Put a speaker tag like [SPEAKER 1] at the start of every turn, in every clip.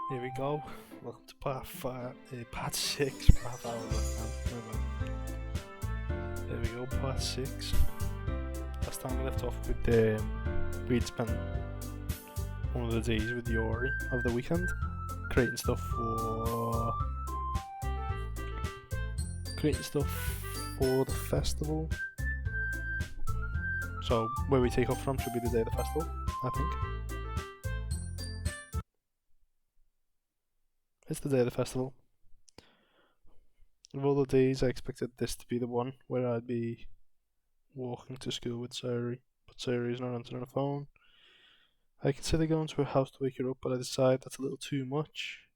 [SPEAKER 1] Here we go. Welcome to part 6, part 5 There we go, part 6. Last time we left off with we'd spent one of the days with Yori of the weekend creating stuff for the festival. So where we take off from should be the day of the festival, I think. It's the day of the festival. Of all the days, I expected this to be the one where I'd be walking to school with Sairi, but Sairi's not answering the phone. I consider going to her house to wake her up, but I decide that's a little too much.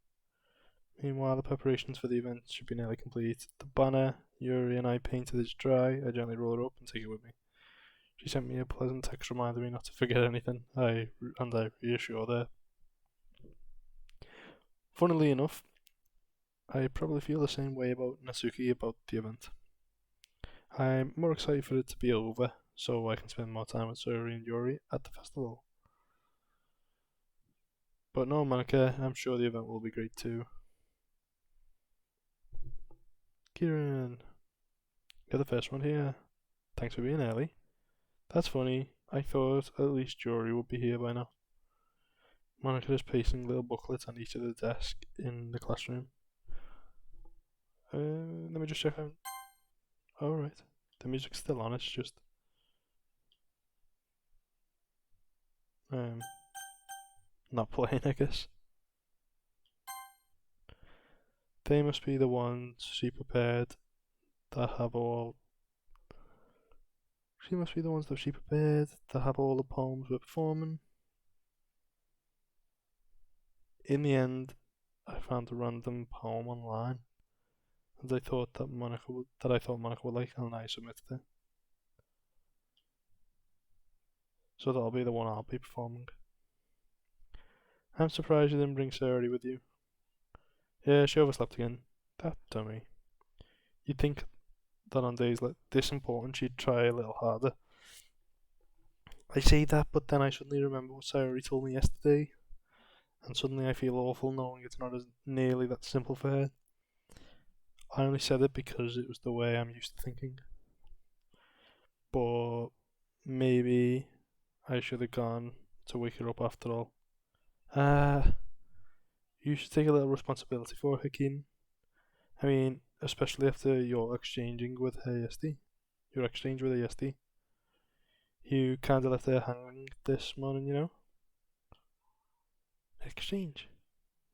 [SPEAKER 1] Meanwhile, the preparations for the event should be nearly complete. The banner Yuri and I painted is dry. I gently roll her up and take it with me. She sent me a pleasant text reminding me not to forget anything. I reassure her. Funnily enough, I probably feel the same way about Natsuki about the event. I'm more excited for it to be over, so I can spend more time with Suri and Yuri at the festival. But no, Monica, I'm sure the event will be great too. Kieran, you're the first one here. Thanks for being early. That's funny. I thought at least Yuri would be here by now. Monica is pasting little booklets on each of the desks in the classroom. Let me just check out. Alright. The music's still on, it's just not playing, I guess. They must be the ones she prepared that have all. She must be the ones that she prepared that have all the poems we're performing. In the end, I found a random poem online, and I thought that Monica would like, and I submitted it. So that'll be the one I'll be performing. I'm surprised you didn't bring Sarah with you. Yeah, she overslept again. That dummy. You'd think that on days like this important she'd try a little harder. I say that, but then I suddenly remember what Sarah told me yesterday, and suddenly I feel awful knowing it's not as nearly that simple for her. I only said it because it was the way I'm used to thinking. But maybe I should have gone to wake her up after all. You should take a little responsibility for her, Keen. I mean, especially after your exchanging with her yesterday. Your exchange with her yesterday. You kinda left her hanging this morning, you know? Exchange?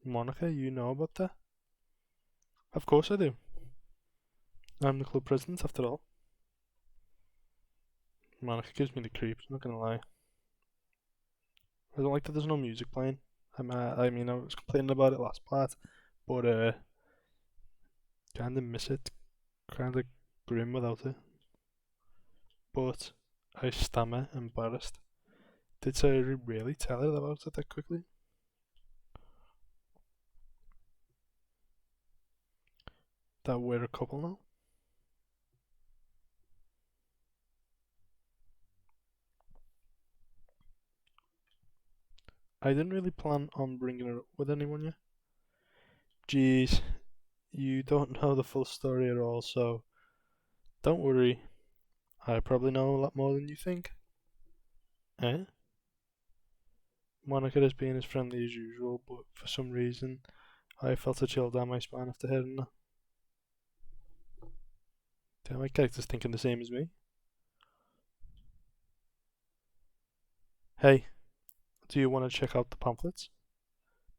[SPEAKER 1] Monica, you know about that? Of course I do. I'm the club president after all. Monica gives me the creeps, I'm not gonna lie. I don't like that there's no music playing. I mean, I was complaining about it last part, but kinda miss it. Kinda grim without it. But I stammer, embarrassed. Did Sarah really tell her about it that quickly? That we're a couple now? I didn't really plan on bringing her up with anyone yet. Jeez, you don't know the full story at all, so don't worry. I probably know a lot more than you think. Eh? Monica is being as friendly as usual, but for some reason, I felt a chill down my spine after hearing that. Damn, my character's thinking the same as me. Hey, do you want to check out the pamphlets?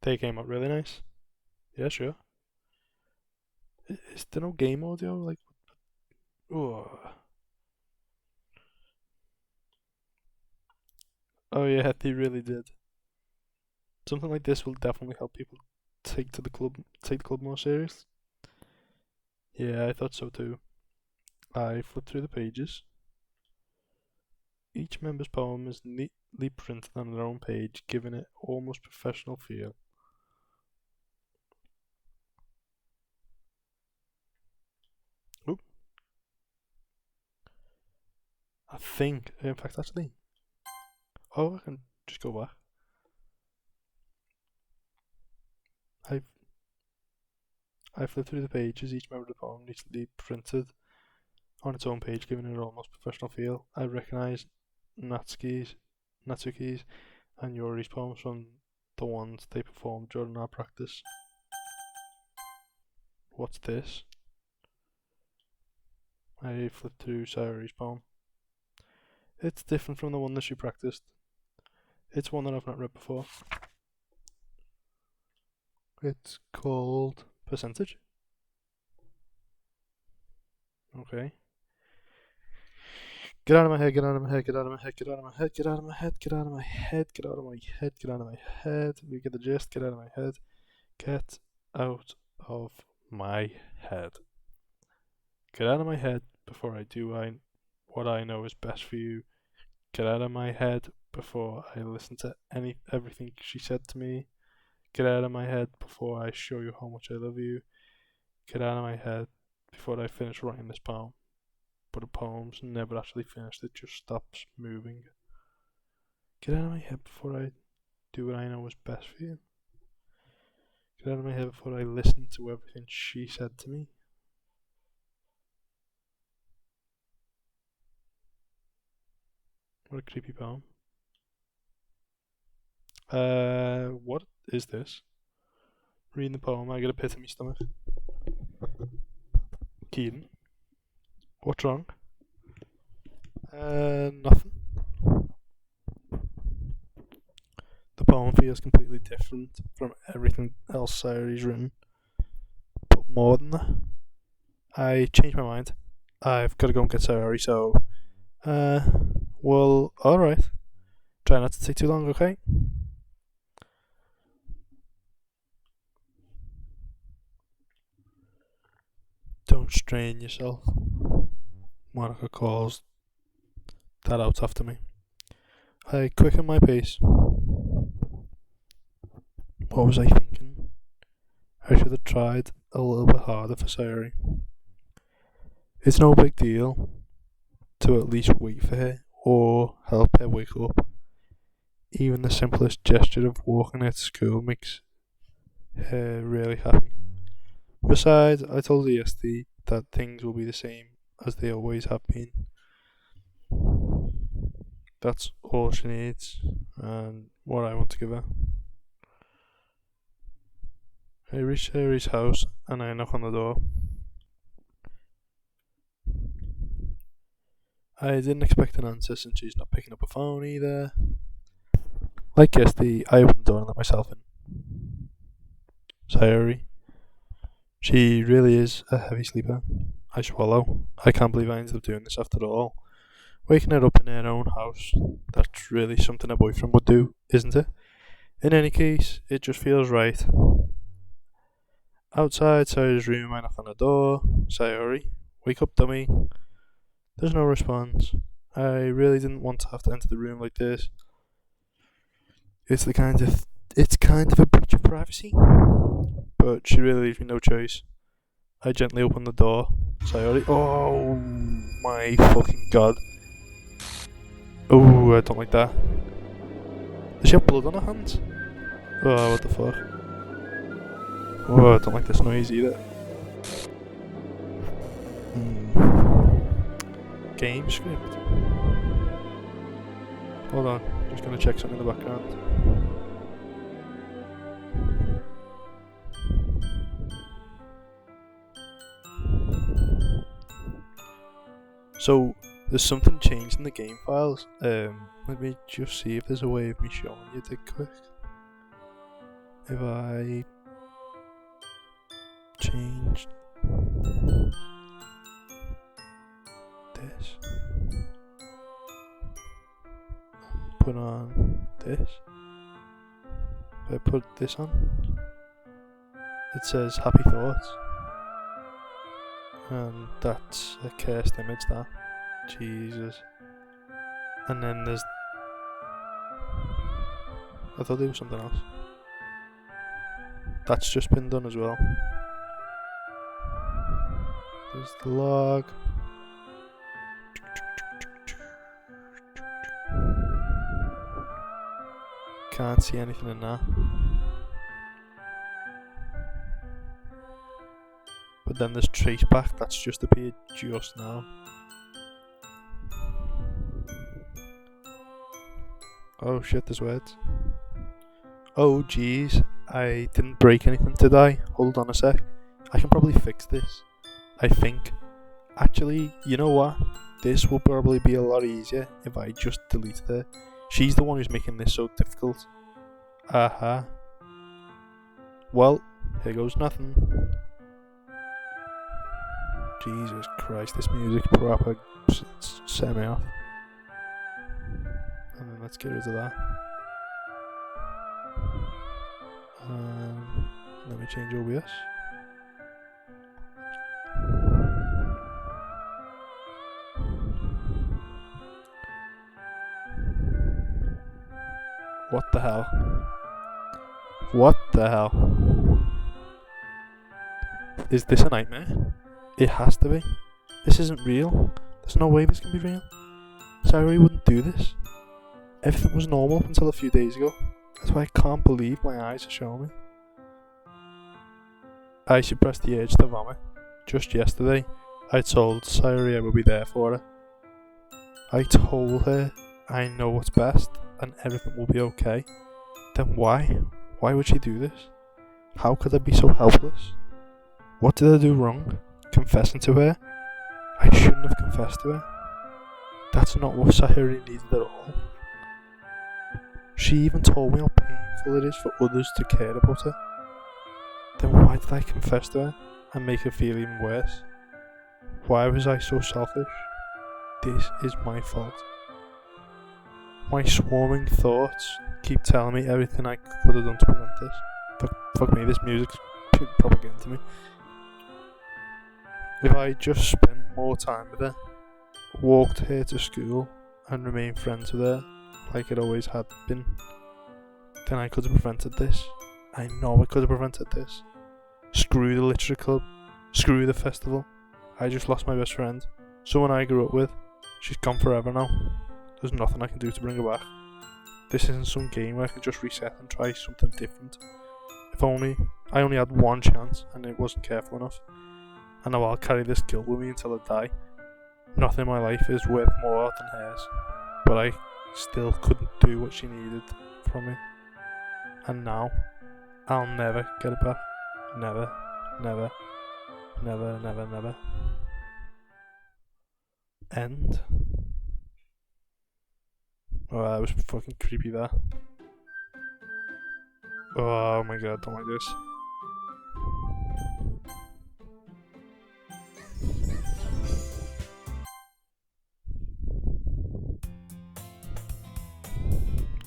[SPEAKER 1] They came out really nice. Yeah, sure. Is there no game audio? Like, oh, oh yeah, they really did. Something like this will definitely help people take the club more serious. Yeah, I thought so too. I flipped through the pages. Each member's poem is neatly printed on their own page, giving it almost professional feel. Oop. I think, in fact, actually, oh, I can just go back. I I flip through the pages. Each member of the poem neatly printed on its own page, giving it an almost professional feel. I recognise Natsuki's and Yori's poems from the ones they performed during our practice. What's this? I flip through Sayori's poem. It's different from the one that she practiced. It's one that I've not read before. It's called Percentage. Okay. Get out of my head, get out of my head, get out of my head, get out of my head, get out of my head, get out of my head, get out of my head, get out of my head. You get the gist, get out of my head. Get out of my head. Get out of my head before I do what I know is best for you. Get out of my head before I listen to everything she said to me. Get out of my head before I show you how much I love you. Get out of my head before I finish writing this poem. But the poem's never actually finished, it just stops moving. Get out of my head before I do what I know is best for you. Get out of my head before I listen to everything she said to me. What a creepy poem. What is this? Reading the poem, I get a pit in my stomach. Keaton, what's wrong? Nothing. The poem feels completely different from everything else Sayori's written. But more than that, I changed my mind. I've got to go and get Sayori, so... well, alright. Try not to take too long, okay? Don't strain yourself. Monica calls that out after me. I quicken my pace. What was I thinking? I should have tried a little bit harder for Sayori. It's no big deal to at least wait for her or help her wake up. Even the simplest gesture of walking her to school makes her really happy. Besides, I told her yesterday that things will be the same as they always have been. That's all she needs and what I want to give her. I reach Sayori's house and I knock on the door. I didn't expect an answer since she's not picking up a phone either. Like yesterday, I opened the door and let myself in. Sayori. She really is a heavy sleeper. I swallow. I can't believe I ended up doing this after all. Waking her up in her own house, that's really something a boyfriend would do, isn't it? In any case, it just feels right. Outside Sayori's room, I knock on the door. Sayori, wake up, dummy. There's no response. I really didn't want to have to enter the room like this. It's kind of a breach of privacy. But she really leaves me no choice. I gently open the door. Sayori. Oh my fucking god. Oh, I don't like that. Does she have blood on her hands? Oh, what the fuck. Oh, I don't like this noise either. Game script. Hold on, just gonna check something in the background. So, there's something changed in the game files. Let me just see if there's a way of me showing you it quick. If I changed this, put on this, if I put this on, it says happy thoughts. And that's a cursed image, that. Jesus. And then there's... I thought there was something else. That's just been done as well. There's the log. Can't see anything in that. But then there's Traceback that's just appeared just now. Oh shit, there's words. Oh jeez, I didn't break anything, did I? Hold on a sec. I can probably fix this. I think. Actually, you know what? This will probably be a lot easier if I just delete her. She's the one who's making this so difficult. Aha. Well, here goes nothing. Jesus Christ, this music proper set me off. And then let's get rid of that. Let me change OBS. What the hell? What the hell? Is this a nightmare? It has to be. This isn't real. There's no way this can be real. Sayori wouldn't do this. Everything was normal up until a few days ago. That's why I can't believe my eyes are showing me. I suppressed the urge to vomit. Just yesterday, I told Sayori I would be there for her. I told her I know what's best and everything will be okay. Then why? Why would she do this? How could I be so helpless? What did I do wrong? Confessing to her? I shouldn't have confessed to her. That's not what Sayori needed at all. She even told me how painful it is for others to care about her. Then why did I confess to her and make her feel even worse? Why was I so selfish? This is my fault. My swarming thoughts keep telling me everything I could have done to prevent this. Fuck me, this music's probably getting to me. If I just spent more time with her, walked her to school, and remained friends with her, like it always had been, then I could have prevented this. I know I could have prevented this. Screw the literature club. Screw the festival. I just lost my best friend. Someone I grew up with. She's gone forever now. There's nothing I can do to bring her back. This isn't some game where I can just reset and try something different. If only I only had one chance and it wasn't careful enough. And now I'll carry this guilt with me until I die. Nothing in my life is worth more than hers. But I still couldn't do what she needed from me. And now, I'll never get it back. Never, never, never, never, never. End. Oh, that was fucking creepy, that. Oh my god, don't like this.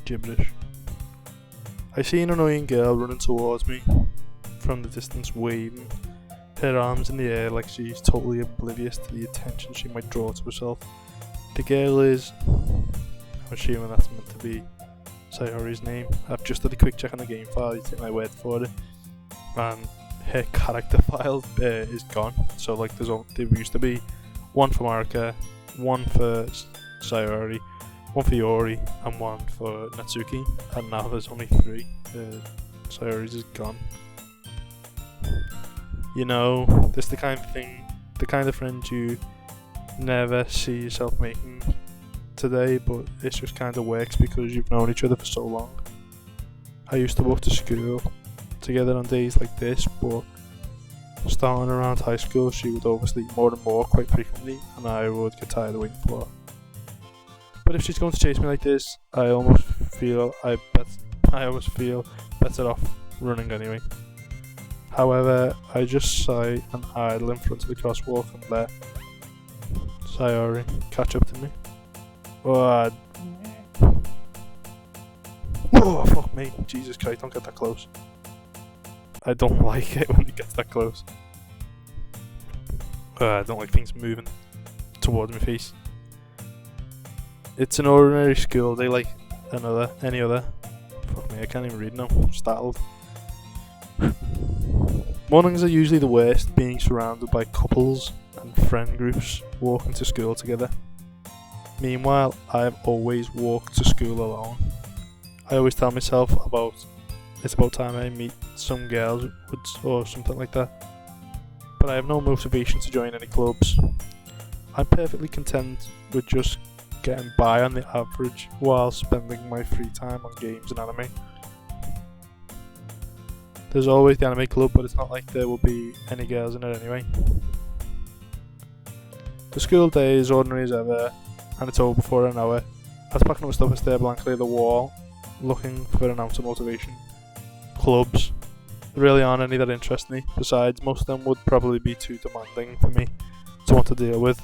[SPEAKER 1] Gibberish. I see an annoying girl running towards me from the distance, waving her arms in the air like she's totally oblivious to the attention she might draw to herself. The girl is, I'm assuming that's meant to be Sayori's name. I've just did a quick check on the game file, you take my word for it, and her character file is gone. So like there used to be one for Marika, one for Sayori, one for Yori, and one for Natsuki, and now there's only 3. Sayori's is gone. You know, this the kind of thing, the kind of friend you never see yourself making today, but it just kind of works because you've known each other for so long. I used to walk to school together on days like this, but starting around high school she would oversleep more and more quite frequently, and I would get tired of waiting for her. But if she's going to chase me like this, I almost feel better off running anyway. However, I just sigh and idle in front of the crosswalk and let Sayori catch up to me. Oh, fuck me. Jesus Christ, don't get that close. I don't like it when it gets that close. I don't like things moving towards my face. It's an ordinary school day like any other. Fuck me, I can't even read now. I'm startled. Mornings are usually the worst, being surrounded by couples and friend groups walking to school together. Meanwhile, I have always walked to school alone. I always tell myself it's about time I meet some girls or something like that. but I have no motivation to join any clubs. I'm perfectly content with just getting by on the average while spending my free time on games and anime. There's always the anime club, but it's not like there will be any girls in it anyway. The school day is ordinary as ever, and it's over before an hour. I was packing up my stuff and stare blankly at the wall, looking for an ounce of motivation. Clubs. There really aren't any that interest me. Besides, most of them would probably be too demanding for me to want to deal with.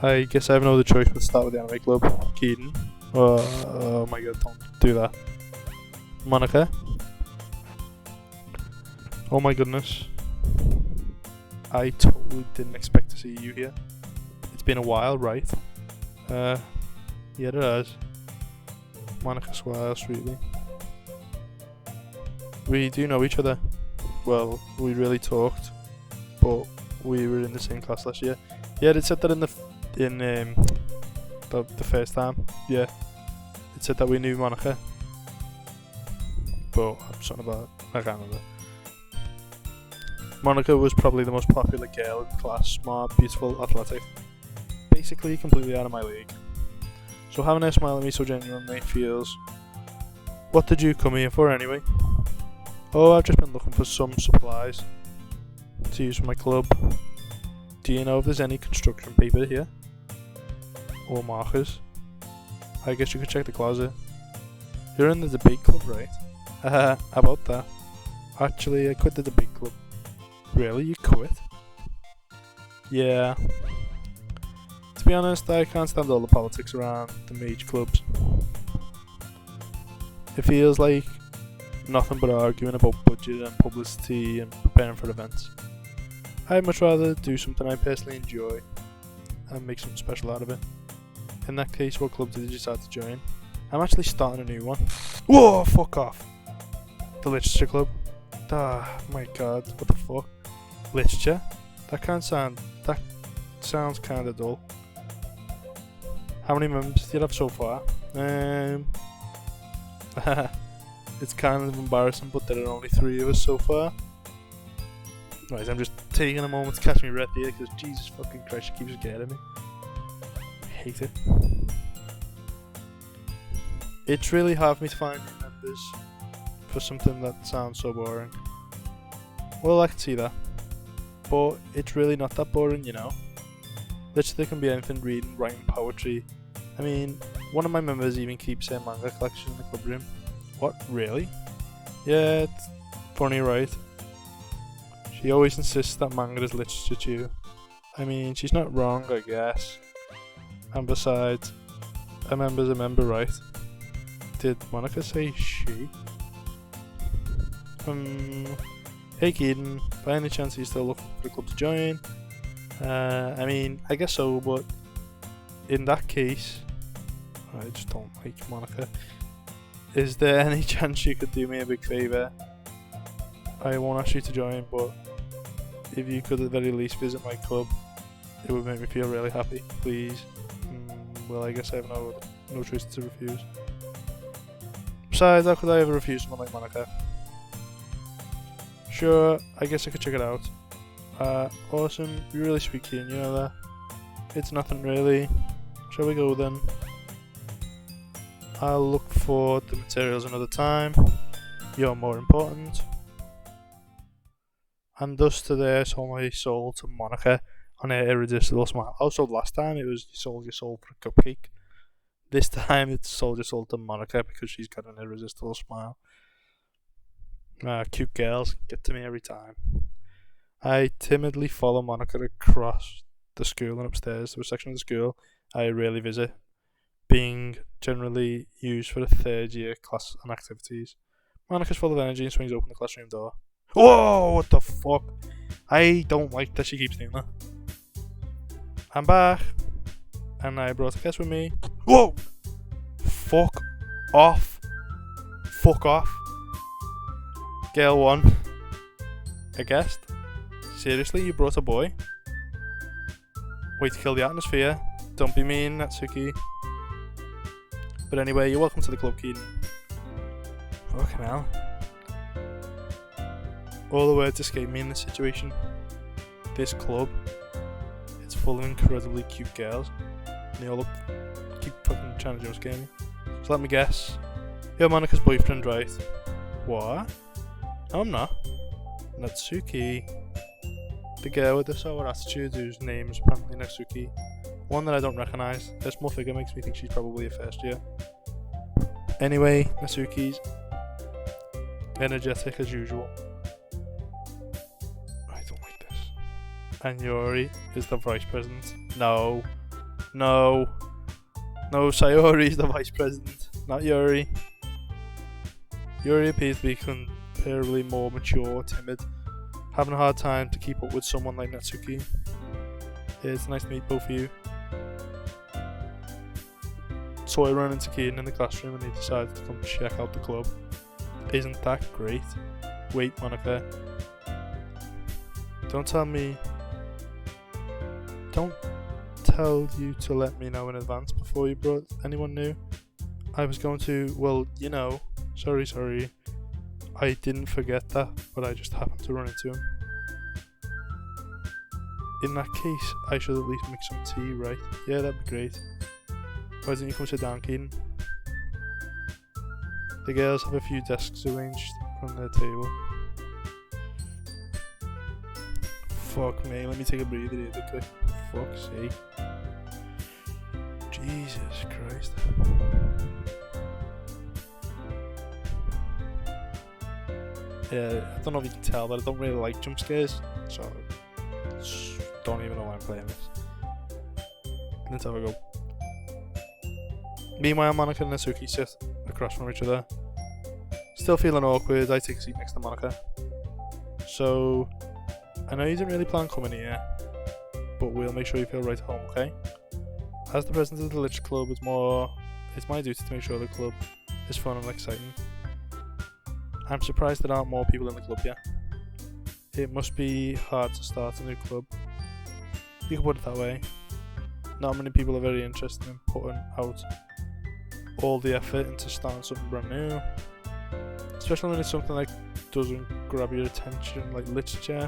[SPEAKER 1] I guess I have no other choice but to start with the anime club. Keaton. Oh my god, don't do that. Monica. Oh my goodness. I totally didn't expect to see you here. It's been a while, right? Yeah, it has. Monica smiles sweetly. We do know each other. Well, we really talked, but we were in the same class last year. Yeah, it said that in the first time. Yeah, it said that we knew Monica, but something about I can't remember. Monica was probably the most popular girl in the class. Smart, beautiful, athletic. Basically, completely out of my league. So having her smile at me so genuinely feels. What did you come here for anyway? Oh, I've just been looking for some supplies to use for my club. Do you know if there's any construction paper here? Or markers? I guess you could check the closet. You're in the debate club, right? Haha, how about that? Actually, I quit the debate club. Really? You quit? Yeah. To be honest, I can't stand all the politics around the mage clubs. It feels like nothing but arguing about budget and publicity and preparing for events. I'd much rather do something I personally enjoy and make something special out of it. In that case, what club did you decide to join? I'm actually starting a new one. Whoa, fuck off! The Literature Club. Ah, my god, what the fuck? Literature? That sounds kinda dull. How many members do you have so far? It's kind of embarrassing, but there are only 3 of us so far. Right, I'm just taking a moment to catch my breath here, because Jesus fucking Christ, she keeps getting me. I hate it. It's really hard for me to find new members for something that sounds so boring. Well, I can see that. But it's really not that boring, you know. Literally can be anything, reading, writing, poetry. I mean, one of my members even keeps a manga collection in the club room. What, really? Yeah, it's funny, right? She always insists that manga is literature too. I mean, she's not wrong, I guess. And besides, a member's a member, right? Did Monica say she? Hey Keaton, by any chance are you still looking for a club to join? I mean, I guess so, but in that case, I just don't like Monica. Is there any chance you could do me a big favour? I won't ask you to join, but if you could at the very least visit my club, it would make me feel really happy, please. Well, I guess I have no choice to refuse. Besides, how could I ever refuse someone like Monica? Sure, I guess I could check it out. Awesome, you're really sweet, Keaton, you know that? It's nothing really. Shall we go then? I'll look for the materials another time. You're more important. And thus today I sold my soul to Monica on her irresistible smile. Also last time it was you sold your soul for a cupcake. This time it's sold your soul to Monica because she's got an irresistible smile. Cute girls get to me every time. I timidly follow Monica across the school and upstairs to a section of the school I rarely visit, being generally used for the 3rd year class and activities. Monica's full of energy and swings open the classroom door. Whoa, what the fuck? I don't like that she keeps doing that. I'm back. And I brought a guest with me. Whoa! Fuck off. Fuck off. Girl 1. A guest? Seriously, you brought a boy? Way to kill the atmosphere. Don't be mean, Natsuki. But anyway, you're welcome to the club, Keaton. Fucking hell. All the words escape me in this situation. this club, it's full of incredibly cute girls. And they all keep fucking trying to jump scare me. So let me guess. You're Monika's boyfriend, right? What? No, I'm not. Natsuki. The girl with the sour attitude whose name is apparently Natsuki. One that I don't recognise. Her small figure makes me think she's probably a first year. Anyway, Natsuki's energetic as usual. I don't like this. And Yuri is the vice president. No. No. No, Sayori is the vice president, not Yuri. Yuri appears to be comparably more mature, timid, having a hard time to keep up with someone like Natsuki. Yeah, it's nice to meet both of you. So I ran into Keenan in the classroom and he decided to come check out the club. Isn't that great? Wait, Monika. Don't tell you to let me know in advance before you brought anyone new. I was going to, well, you know, sorry. I didn't forget that, but I just happened to run into him. In that case, I should at least make some tea, right? Yeah, that'd be great. Why don't you come sit down, Keaton? The girls have a few desks arranged from their table. Fuck me, let me take a breather here quickly. Fuck's sake. Jesus Christ. Yeah, I don't know if you can tell that I don't really like jump scares, so don't even know why I'm playing this. Let's have a go. Meanwhile, Monika and Natsuki sit across from each other. Still feeling awkward, I take a seat next to Monika. So, I know you didn't really plan coming here, but we'll make sure you feel right at home, okay? As the president of the Literature Club, it's my duty to make sure the club is fun and exciting. I'm surprised there aren't more people in the club yet. It must be hard to start a new club. You can put it that way. Not many people are very interested in putting out all the effort into starting something brand new. Especially when it's something like doesn't grab your attention, like literature.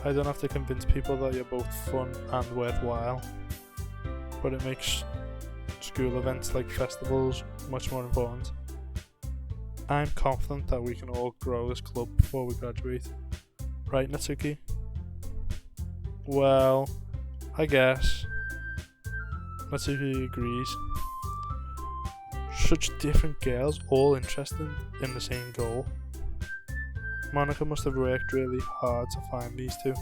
[SPEAKER 1] I don't have to convince people that you're both fun and worthwhile, but it makes school events like festivals much more important. I'm confident that we can all grow this club before we graduate. Right, Natsuki? Well, I guess. Natsuki agrees. Such different girls, all interested in the same goal. Monika must have worked really hard to find these two.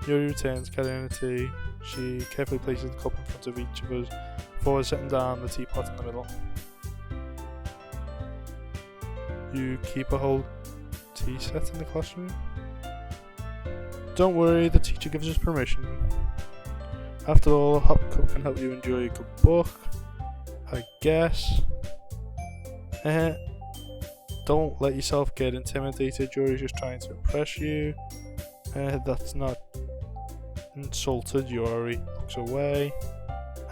[SPEAKER 1] Yuri returns carrying a tea. She carefully places the cup in front of each of us before setting down the teapot in the middle. You keep a whole tea set in the classroom? Don't worry, the teacher gives us permission. After all, a hot cup can help you enjoy a good book, I guess. Don't let yourself get intimidated. Yuri's just trying to impress you. That's not insulted. Yuri looks away.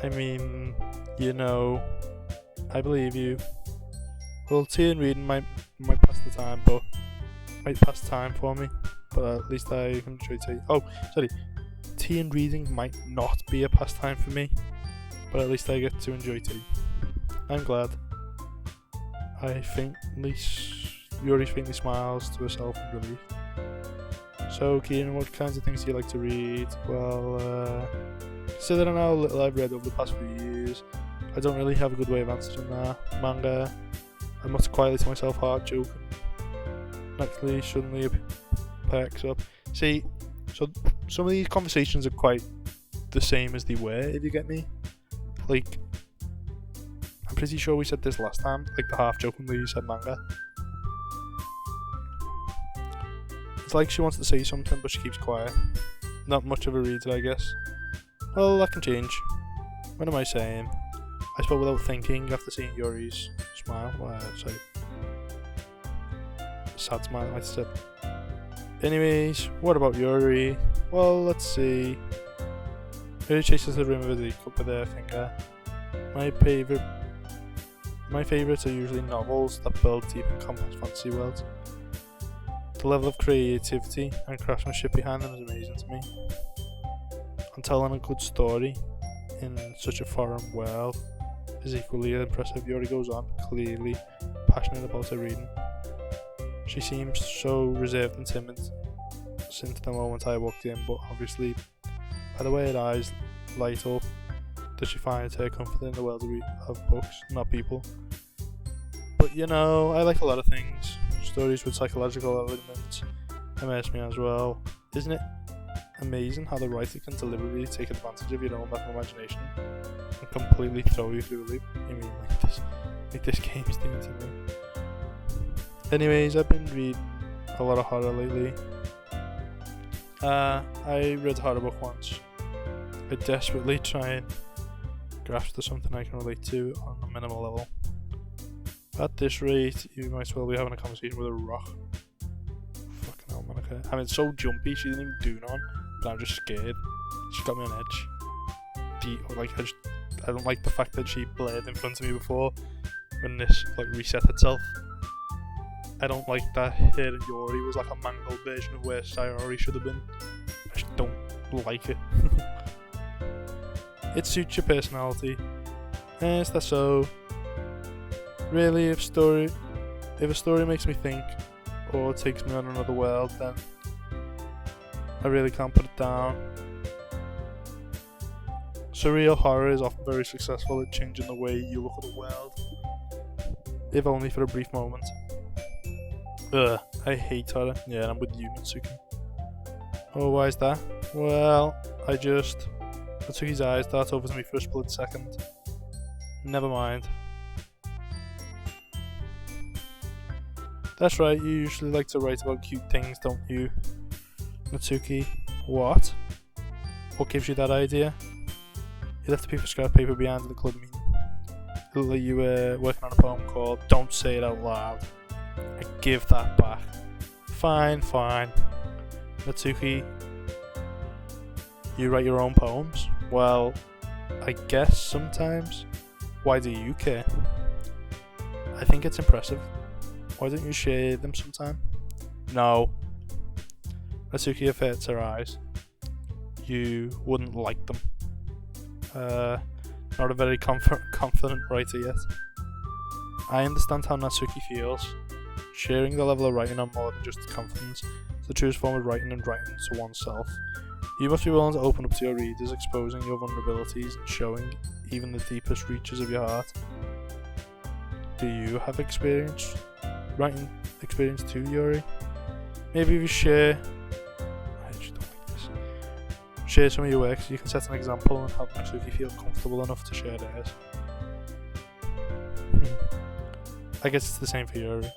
[SPEAKER 1] I mean, you know, I believe you. Well, tea and reading might pass the time, but might pass time for me. But at least I enjoy tea. Oh, sorry. Tea and reading might not be a pastime for me, but at least I get to enjoy tea. I'm glad. Yuri faintly smiles to herself in relief. So, Keenan, what kinds of things do you like to read? Well, considering how little I've read over the past few years, I don't really have a good way of answering that. Manga, I must quietly to myself, hard joking. Naturally, suddenly perks up. See, so some of these conversations are quite the same as they were, if you get me. Like, I'm pretty sure we said this last time, like the half jokingly you said manga. It's like she wants to say something but she keeps quiet. Not much of a reader, I guess. Well, that can change. What am I saying? I spoke without thinking after seeing Yuri's smile. Sorry. Sad smile, I might have said. Anyways, what about Yuri? Well, let's see. Yuri chases the rim of the cup with her finger. My favourites are usually novels that build deep and complex fantasy worlds. The level of creativity and craftsmanship behind them is amazing to me. And telling a good story in such a foreign world is equally impressive. Yuri goes on, clearly passionate about her reading. She seems so reserved and timid since the moment I walked in, but obviously by the way her eyes light up, does she find her comfort in the world of books, not people. But you know, I like a lot of things. Stories with psychological elements immerse me as well. Isn't it amazing how the writer can deliberately take advantage of your own lack of imagination and completely throw you through the loop? You mean like this game's doing to me. Anyways, I've been reading a lot of horror lately. I read a horror book once. I desperately try and grasp to something I can relate to on a minimal level. At this rate, you might as well be having a conversation with a rock. Fucking hell, Monica. I mean, it's so jumpy, she didn't even do none, but I'm just scared. She got me on edge. I don't like the fact that she blared in front of me before when this reset itself. I don't like that here Yori was like a mangled version of where Sayori should have been. I just don't like it. It suits your personality. Is that so? Really, if a story makes me think or takes me on another world, then I really can't put it down. Surreal horror is often very successful at changing the way you look at the world, if only for a brief moment. Ugh, I hate horror. Yeah, I'm with you, Mitsuki. Oh, why is that? Well, Mitsuki's eyes dart over to me for a split second. Never mind. That's right, you usually like to write about cute things, don't you, Mitsuki? What? What gives you that idea? You left a piece of scrap paper behind at the club meeting. It looked like you were working on a poem called Don't Say It Out Loud. I give that back. Fine. Mitsuki, you write your own poems? Well, I guess sometimes. Why do you care? I think it's impressive. Why don't you share them sometime? No. Natsuki averts her eyes. You wouldn't like them. Not a very confident writer yet. I understand how Natsuki feels. Sharing the level of writing on more than just confidence is the truest form of writing and writing to oneself. You must be willing to open up to your readers, exposing your vulnerabilities and showing even the deepest reaches of your heart. Do you have writing experience too, Yuri? Maybe if you share... I just don't like this. Share some of your work so you can set an example and help Natsuki feel comfortable enough to share theirs. I guess it's the same for Yuri.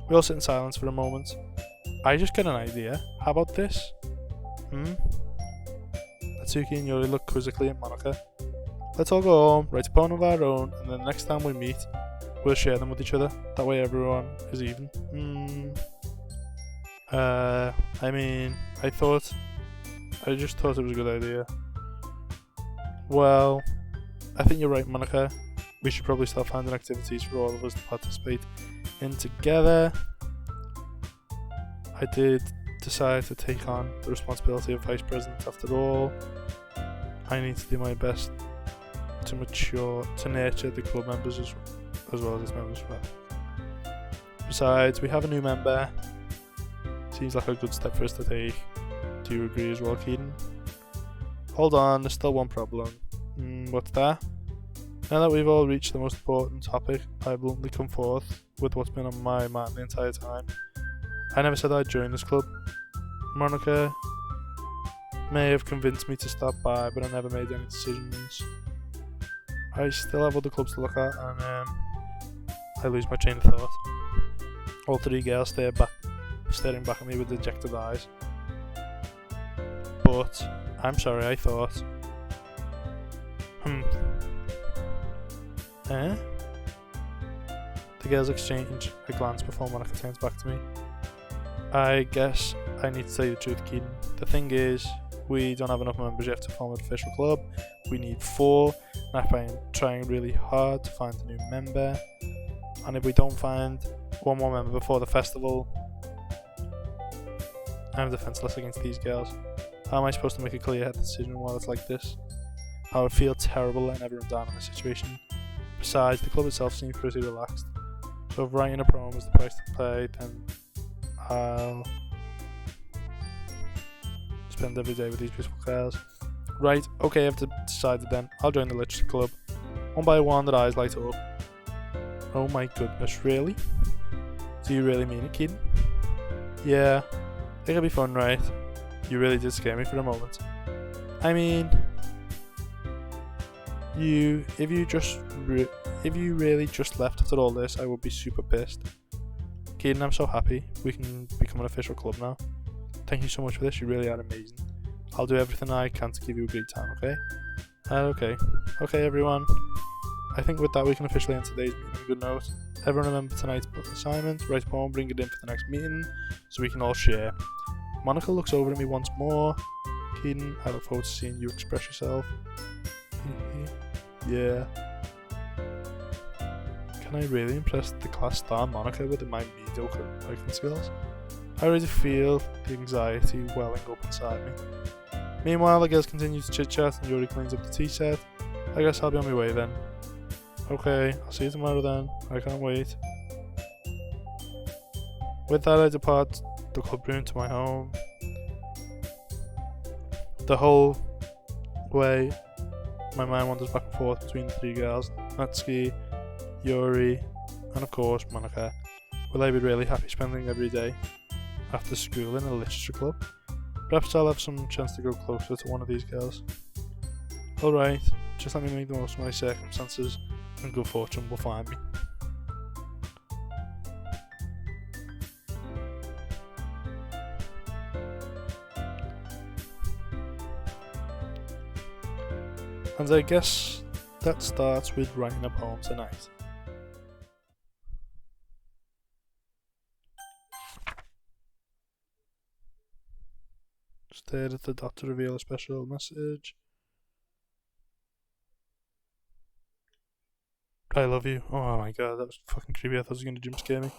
[SPEAKER 1] We all sit in silence for a moment. I just get an idea. How about this? Natsuki and Yuri look quizzically at Monica. Let's all go home, write a poem of our own, and then the next time we meet, we'll share them with each other. That way everyone is even. I just thought it was a good idea. Well, I think you're right, Monica. We should probably start finding activities for all of us to participate in together. I did decide to take on the responsibility of vice president after all. I need to do my best to nurture the club members as well as its members. Besides, we have a new member. Seems like a good step for us to take. Do you agree as well, Keaton? Hold on, there's still one problem. What's that? Now that we've all reached the most important topic, I bluntly come forth with what's been on my mind the entire time. I never said I'd join this club. Monica may have convinced me to stop by, but I never made any decisions. I still have other clubs to look at, and I lose my train of thought. All three girls staring back at me with dejected eyes. But, I'm sorry, I thought... The girls exchange a glance before Monica turns back to me. I guess I need to tell you the truth, Keaton. The thing is, we don't have enough members yet to form an official club. We need 4, and I've been trying really hard to find a new member. And if we don't find one more member before the festival, I'm defenseless against these girls. How am I supposed to make a clear-headed decision while it's like this? I would feel terrible letting everyone down in this situation. Besides, the club itself seems pretty relaxed. So if writing a poem is the price to pay, then I'll spend every day with these beautiful girls. Right, okay, I've decided then. I'll join the literature club. One by one, their eyes light up. Oh my goodness, really? Do you really mean it, Keaton? Yeah, it'll be fun, right? You really did scare me for a moment. I mean, if you really just left after all this, I would be super pissed. Keaton, I'm so happy we can become an official club now. Thank you so much for this, you really are amazing. I'll do everything I can to give you a great time, okay? Okay everyone. I think with that we can officially end today's meeting on a good note. Everyone remember tonight's book assignment, write a poem, bring it in for the next meeting, so we can all share. Monica looks over at me once more. Keaton, I look forward to seeing you express yourself. Yeah. Can I really impress the class star Monica with my mediocre writing skills? I already feel the anxiety welling up inside me. Meanwhile, the girls continue to chit-chat and Yuri cleans up the tea set. I guess I'll be on my way then. Okay, I'll see you tomorrow then. I can't wait. With that, I depart the club room to my home. The whole way, my mind wanders back and forth between the three girls, Natsuki, Yuri, and of course Monica. Will I be really happy spending every day after school in a literature club? Perhaps I'll have some chance to grow closer to one of these girls. Alright, just let me make the most of my circumstances and good fortune will find me. And I guess that starts with writing a poem tonight. Stared at the dot to reveal a special message. I love you. Oh my god, that was fucking creepy. I thought it was going to jump scare me.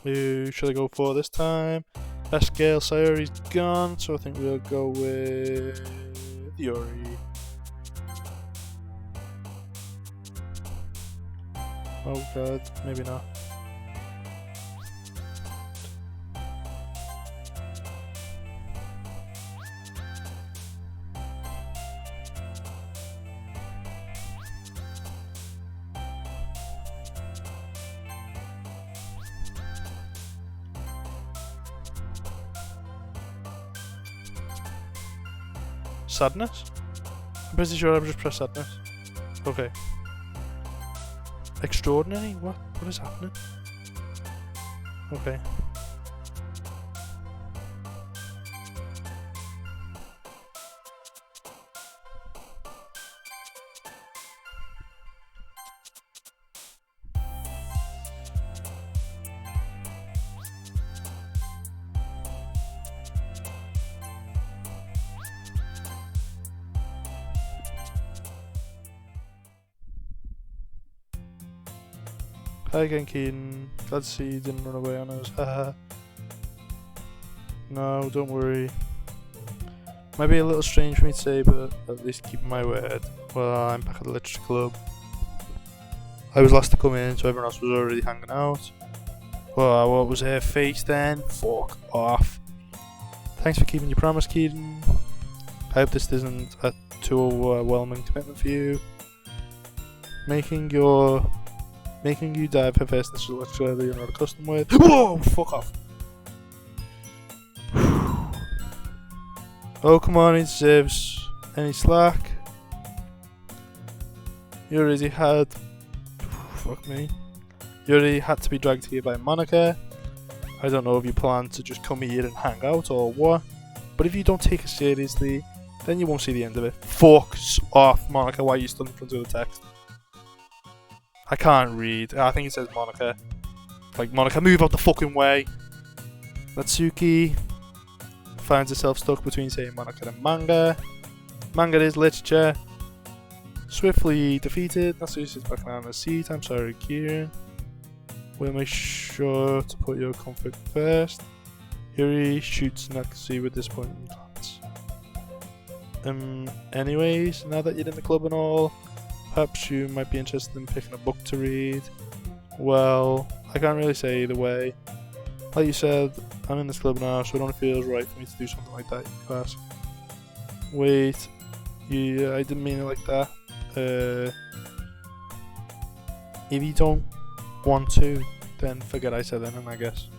[SPEAKER 1] Who should I go for this time? Best girl Sayori's gone, so I think we'll go with Yuri. Oh god, maybe not. Sadness? I'm pretty sure I've just pressed sadness. Okay. Extraordinary? What is happening? Okay. Hi again, Keaton. Glad to see you didn't run away on us. Haha. No, don't worry. Might be a little strange for me to say, but at least keeping my word. Well, I'm back at the literature club. I was last to come in, so everyone else was already hanging out. Well, what was her face then? Fuck off. Thanks for keeping your promise, Keaton. I hope this isn't a too overwhelming commitment for you. Making you dive headfirst into the literature that you're not accustomed with. Whoa! Fuck off! Oh, come on, he deserves any slack. You already had. Fuck me. You already had to be dragged here by Monica. I don't know if you plan to just come here and hang out or what, but if you don't take it seriously, then you won't see the end of it. Fucks off, Monica. Why are you stood in front of the text? I can't read. I think it says Monica. Like, Monica, move out the fucking way. Natsuki finds herself stuck between saying Monica and manga. Manga is literature. Swiftly defeated. Natsuki sits back down in the seat. I'm sorry, Kieran. We'll make sure to put your comfort first. Yuri shoots Naxi with disappointing glance. Anyways, now that you're in the club and all, perhaps you might be interested in picking a book to read. Well, I can't really say either way. Like you said, I'm in this club now, so it only feels right for me to do something like that, you ask. Wait, yeah, I didn't mean it like that. If you don't want to, then forget I said anything, I guess.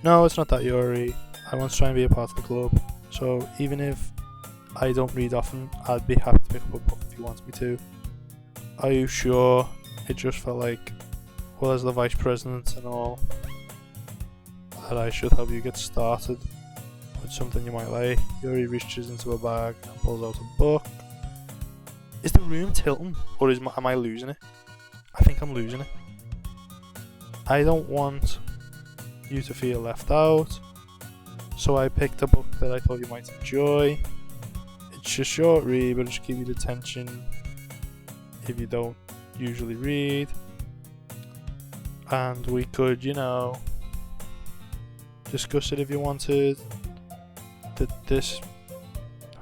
[SPEAKER 1] No, it's not that, Yuri. I want to try and be a part of the club, so even if I don't read often, I'd be happy to pick up a book if you want me to. Are you sure? It just felt like, well, as the vice president and all, that I should help you get started with something you might like. Yuri reaches into a bag and pulls out a book. Is the room tilting, or am I losing it? I think I'm losing it. I don't want you to feel left out, so I picked a book that I thought you might enjoy. It's a short read, but it'll just give you the attention if you don't usually read. And we could, you know, discuss it if you wanted.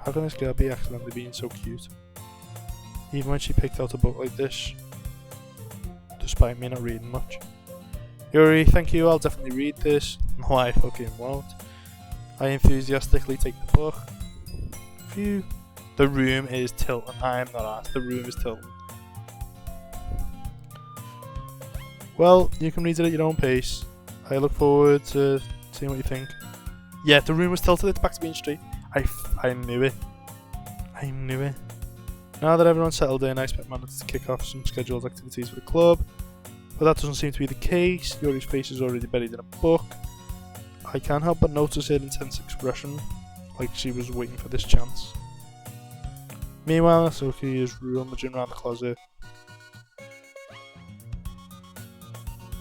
[SPEAKER 1] How can this girl be accidentally being so cute? Even when she picked out a book like this, despite me not reading much. Yuri, thank you, I'll definitely read this. No, I fucking won't. I enthusiastically take the book. Phew. The room is tilting. I am not asked. The room is tilting. Well, you can read it at your own pace. I look forward to seeing what you think. Yeah, the room was tilted. It's back to being straight. I knew it. I knew it. Now that everyone's settled in, I expect Manna to kick off some scheduled activities for the club. But that doesn't seem to be the case. Yuri's face is already buried in a book. I can't help but notice her intense expression, like she was waiting for this chance. Meanwhile, Natsuki is rummaging around the closet.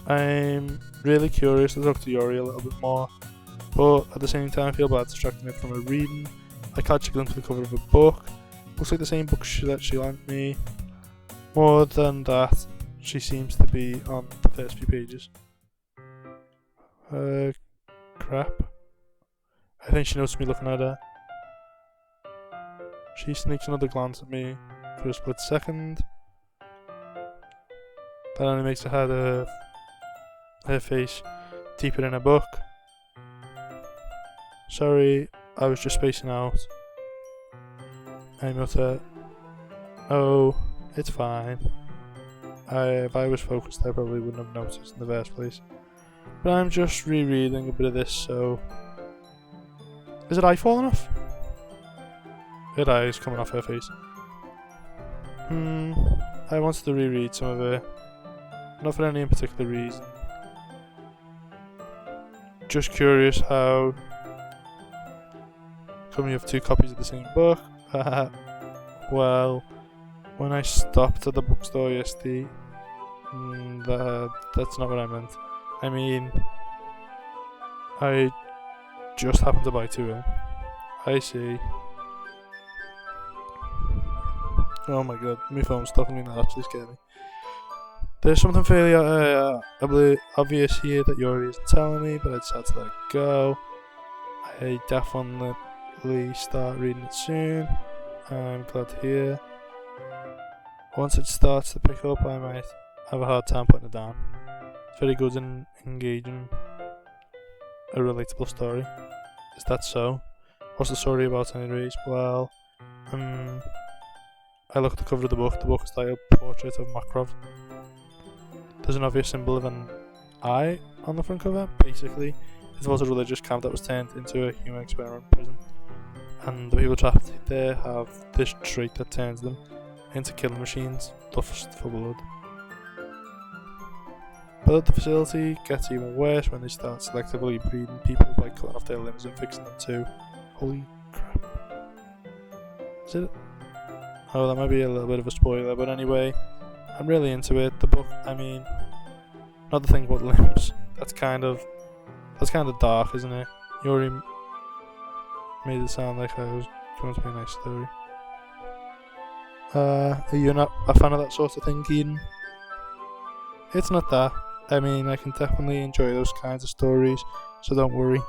[SPEAKER 1] I'm really curious to talk to Yuri a little bit more, but at the same time I feel bad distracting her from her reading. I catch a glimpse of the cover of a book. Looks like the same book that she lent me. More than that, she seems to be on the first few pages. Crap. I think she noticed me looking at her. She sneaks another glance at me for a split second. That only makes her head her face deeper in her book. Sorry, I was just spacing out. I mutter, oh, it's fine. If I was focused, I probably wouldn't have noticed in the first place. But I'm just rereading a bit of this, so... Is her eye falling off? Her eye is coming off her face. I wanted to reread some of it. Not for any in particular reason. Just curious how... Come you have two copies of the same book? Well, when I stopped at the bookstore yesterday, that's not what I meant. I mean, I just happened to buy two of them. I see. Oh my god, my phone's talking to me, that actually scared me. There's something fairly obvious here that Yuri isn't telling me, but I decided to let it go. I definitely start reading it soon. I'm glad to hear. Once it starts to pick up, I might have a hard time putting it down. It's very good and engaging. A relatable story. Is that so? What's the story about anyways? Well, I look at the cover of the book. The book is titled Portrait of Makarov. There's an obvious symbol of an eye on the front cover. Basically, it's about a religious camp that was turned into a human experiment prison. And the people trapped there have this trait that turns them into killing machines, lust for blood. But the facility gets even worse when they start selectively breeding people by cutting off their limbs and fixing them too. Holy crap. Is it? Oh, that might be a little bit of a spoiler, but anyway, I'm really into it. The book, I mean, not the thing about limbs. That's kind of dark, isn't it? Yuri made it sound like I was going to be a nice story. Are you not a fan of that sort of thing, Keaton? It's not that. I mean, I can definitely enjoy those kinds of stories, so don't worry.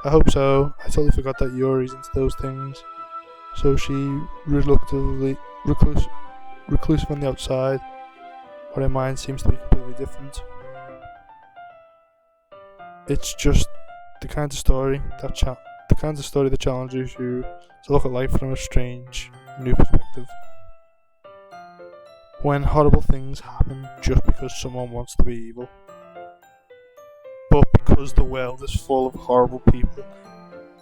[SPEAKER 1] I hope so. I totally forgot that Yuri's into those things. So she reluctantly reclusive on the outside, but her mind seems to be completely different. It's just the kind of story that challenges you to look at life from a strange, new perspective. When horrible things happen just because someone wants to be evil, but because the world is full of horrible people,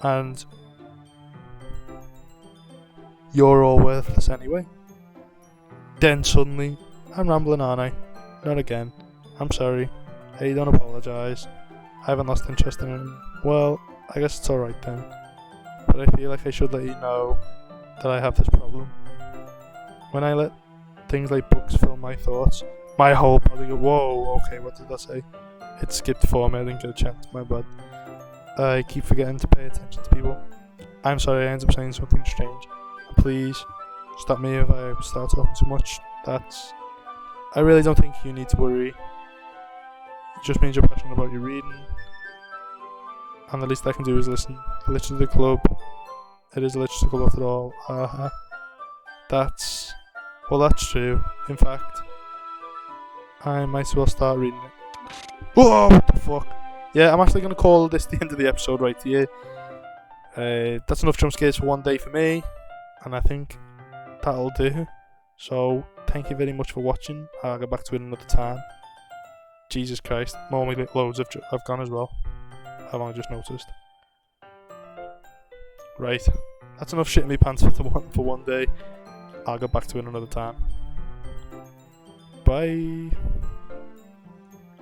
[SPEAKER 1] and you're all worthless anyway. Then suddenly, I'm rambling, aren't I? Not again. I'm sorry. Hey, don't apologise. I haven't lost interest in him. Well, I guess it's alright then. But I feel like I should let you know that I have this problem. When I let things like books fill my thoughts, my whole body goes, whoa, okay, what did I say? It skipped for me, I didn't get a chance, my bad. I keep forgetting to pay attention to people. I'm sorry, I end up saying something strange. Please, stop me if I start talking too much. I really don't think you need to worry. It just means you're passionate about your reading. And the least I can do is listen. Literature club. It is a literature club after all. That's true. In fact, I might as well start reading it. Whoa, what the fuck? Yeah, I'm actually going to call this the end of the episode right here. That's enough jump scares for one day for me. And I think that'll do. So, thank you very much for watching. I'll get back to it another time. Jesus Christ, more loads have gone as well. I've only just noticed. Right, that's enough shit in my pants for one day. I'll get back to it another time. Bye.